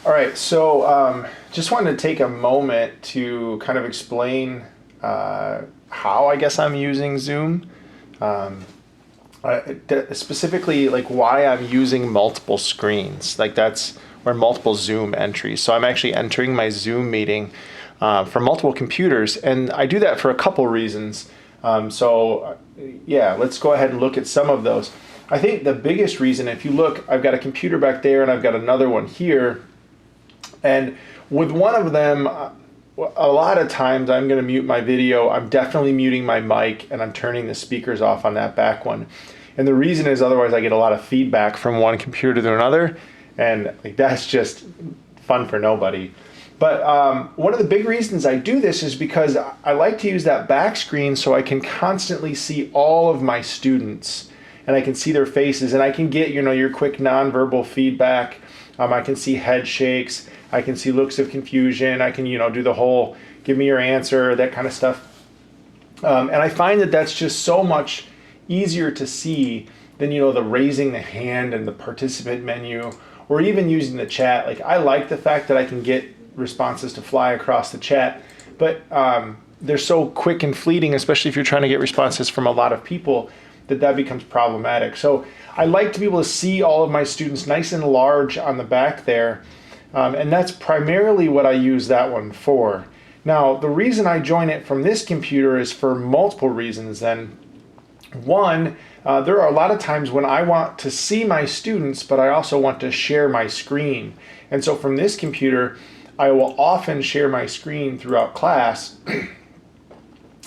All right, so just wanted to take a moment to kind of explain how I guess I'm using Zoom. Um, Specifically, like why I'm using multiple screens, like that's or multiple Zoom entries. So I'm actually entering my Zoom meeting from multiple computers, and I do that for a couple reasons. Yeah, let's go ahead and look at some of those. I think the biggest reason, if you look, I've got a computer back there and I've got another one here. And with one of them, a lot of times I'm going to mute my video. I'm definitely muting my mic and I'm turning the speakers off on that back one. And the reason is otherwise I get a lot of feedback from one computer to another. And like, that's just fun for nobody. But one of the big reasons I do this is because I like to use that back screen so I can constantly see all of my students and I can see their faces and I can get, your quick nonverbal feedback. I can see head shakes. I can see looks of confusion. I can, do the whole give me your answer, that kind of stuff. And I find that that's just so much easier to see than, the raising the hand and the participant menu or even using the chat. Like I like the fact that I can get responses to fly across the chat, but they're so quick and fleeting, especially if you're trying to get responses from a lot of people, that becomes problematic. So I like to be able to see all of my students nice and large on the back there. And that's primarily what I use that one for. Now, the reason I join it from this computer is for multiple reasons. And one, there are a lot of times when I want to see my students, but I also want to share my screen. And so from this computer, I will often share my screen throughout class.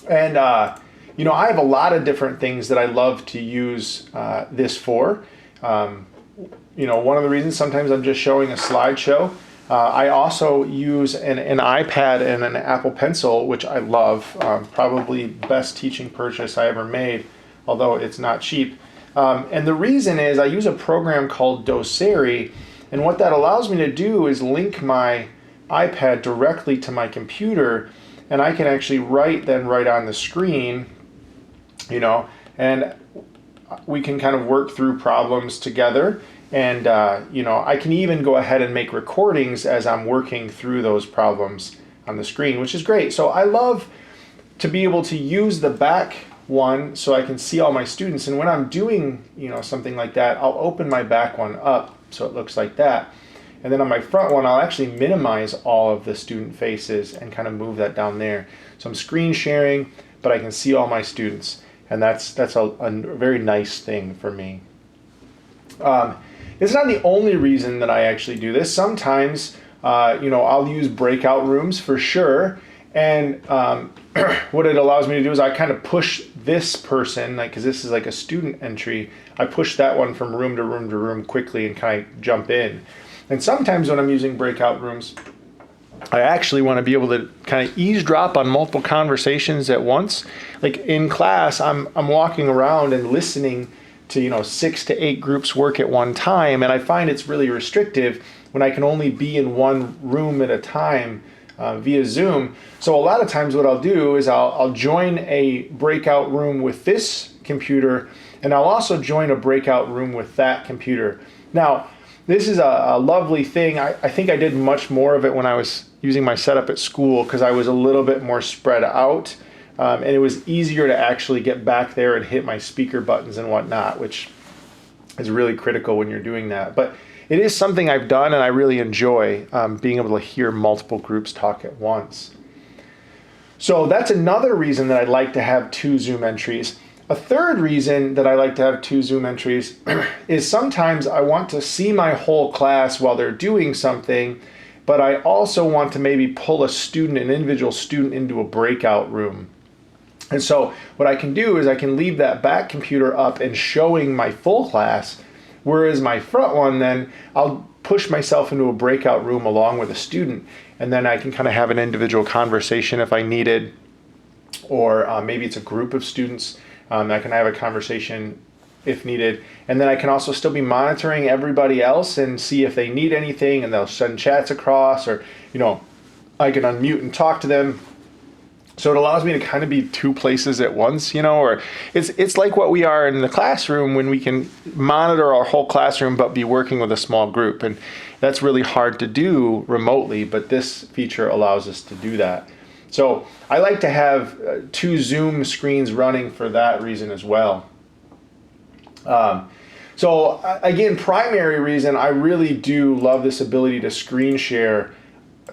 And, I have a lot of different things that I love to use this for. One of the reasons sometimes I'm just showing a slideshow. I also use an iPad and an Apple Pencil, which I love. Probably best teaching purchase I ever made, although it's not cheap. And the reason is I use a program called Doceri, and what that allows me to do is link my iPad directly to my computer, and I can actually write on the screen, and we can kind of work through problems together. And, I can even go ahead and make recordings as I'm working through those problems on the screen, which is great. So I love to be able to use the back one so I can see all my students. And when I'm doing, something like that, I'll open my back one up so it looks like that. And then on my front one, I'll actually minimize all of the student faces and kind of move that down there. So I'm screen sharing, but I can see all my students. And that's a very nice thing for me. It's not the only reason that I actually do this. Sometimes, I'll use breakout rooms for sure. And what it allows me to do is I kind of push this person, because this is like a student entry, I push that one from room to room to room quickly and kind of jump in. And sometimes when I'm using breakout rooms, I actually want to be able to kind of eavesdrop on multiple conversations at once. Like in class, I'm walking around and listening to 6 to 8 groups work at one time, and I find it's really restrictive when I can only be in one room at a time via Zoom. So a lot of times what I'll do is I'll join a breakout room with this computer, and I'll also join a breakout room with that computer. Now, this is a lovely thing. I think I did much more of it when I was using my setup at school because I was a little bit more spread out. And it was easier to actually get back there and hit my speaker buttons and whatnot, which is really critical when you're doing that. But it is something I've done and I really enjoy being able to hear multiple groups talk at once. So that's another reason that I'd like to have 2 Zoom entries. A third reason that I like to have 2 Zoom entries is sometimes I want to see my whole class while they're doing something, but I also want to maybe pull an individual student into a breakout room. And so what I can do is I can leave that back computer up and showing my full class, whereas my front one, then I'll push myself into a breakout room along with a student, and then I can kind of have an individual conversation if I needed, or maybe it's a group of students. I can have a conversation if needed. And then I can also still be monitoring everybody else and see if they need anything, and they'll send chats across, or, I can unmute and talk to them. So it allows me to kind of be 2 places at once, or it's like what we are in the classroom when we can monitor our whole classroom but be working with a small group. And That's really hard to do remotely, but this feature allows us to do that. So I like to have 2 Zoom screens running for that reason as well. So again, primary reason, I really do love this ability to screen share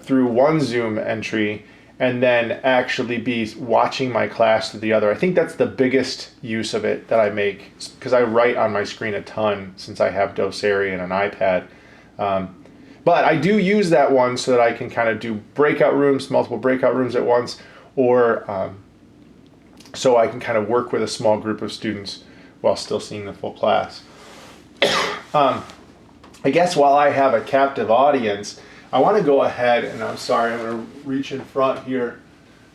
through one Zoom entry and then actually be watching my class through the other. I think that's the biggest use of it that I make, because I write on my screen a ton since I have Doceri and an iPad. But I do use that one so that I can kind of do breakout rooms, multiple breakout rooms at once, or so I can kind of work with a small group of students while still seeing the full class. I guess while I have a captive audience, I want to go ahead, and I'm sorry, I'm going to reach in front here,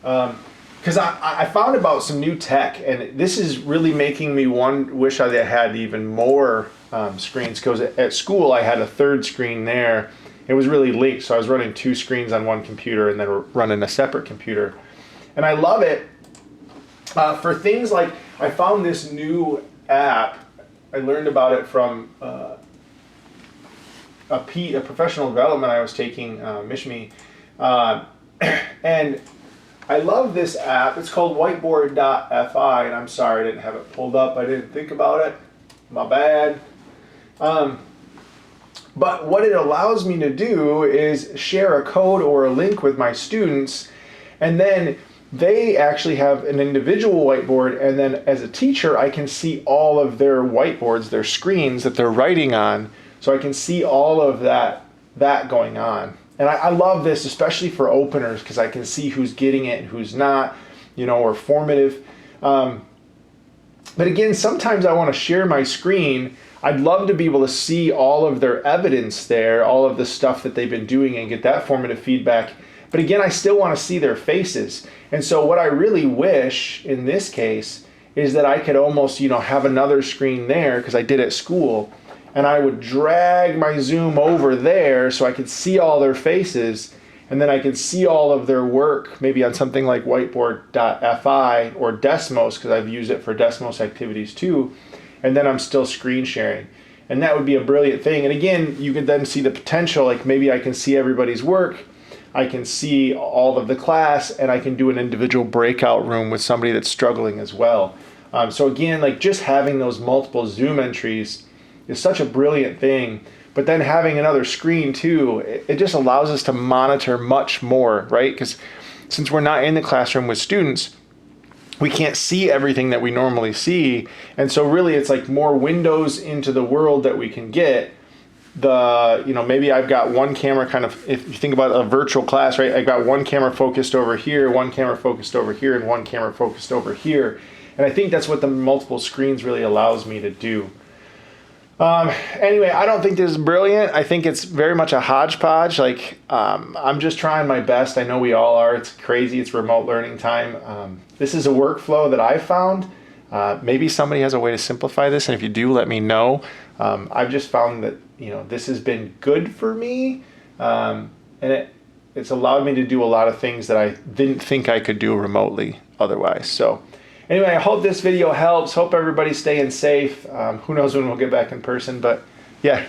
because I found about some new tech, and this is really making me wish I had even more screens, because at school I had a third screen there. It was really linked, so I was running 2 screens on one computer and then running a separate computer. And I love it for things like, I found this new app. I learned about it from a professional development I was taking, Mishmi, and I love this app. It's called Whiteboard.fi, and I'm sorry I didn't have it pulled up. I didn't think about it. My bad. But what it allows me to do is share a code or a link with my students, and then they actually have an individual whiteboard, and then as a teacher I can see all of their whiteboards, their screens that they're writing on, so I can see all of that going on. And I love this, especially for openers, because I can see who's getting it and who's not, or formative. But again, sometimes I want to share my screen. I'd love to be able to see all of their evidence there, all of the stuff that they've been doing, and get that formative feedback. But again, I still want to see their faces. And so what I really wish in this case is that I could almost, have another screen there, because I did at school, and I would drag my Zoom over there so I could see all their faces, and then I could see all of their work, maybe on something like Whiteboard.fi or Desmos, because I've used it for Desmos activities too, and then I'm still screen sharing. And that would be a brilliant thing. And again, you could then see the potential, like maybe I can see everybody's work, I can see all of the class, and I can do an individual breakout room with somebody that's struggling as well. So again, like just having those multiple Zoom entries is such a brilliant thing. But then having another screen too, it just allows us to monitor much more, right? Because since we're not in the classroom with students, we can't see everything that we normally see. And so really it's like more windows into the world that we can get. Maybe I've got one camera kind of, if you think about a virtual class, right? I've got one camera focused over here, one camera focused over here, and one camera focused over here. And I think that's what the multiple screens really allows me to do. Anyway, I don't think this is brilliant. I think it's very much a hodgepodge. I'm just trying my best. I know we all are. It's crazy. It's remote learning time. This is a workflow that I found. Maybe somebody has a way to simplify this, and if you do, let me know. I've just found that this has been good for me, and it's allowed me to do a lot of things that I didn't think I could do remotely otherwise. So anyway, I hope this video helps. Hope everybody's staying safe. Who knows when we'll get back in person, but yeah,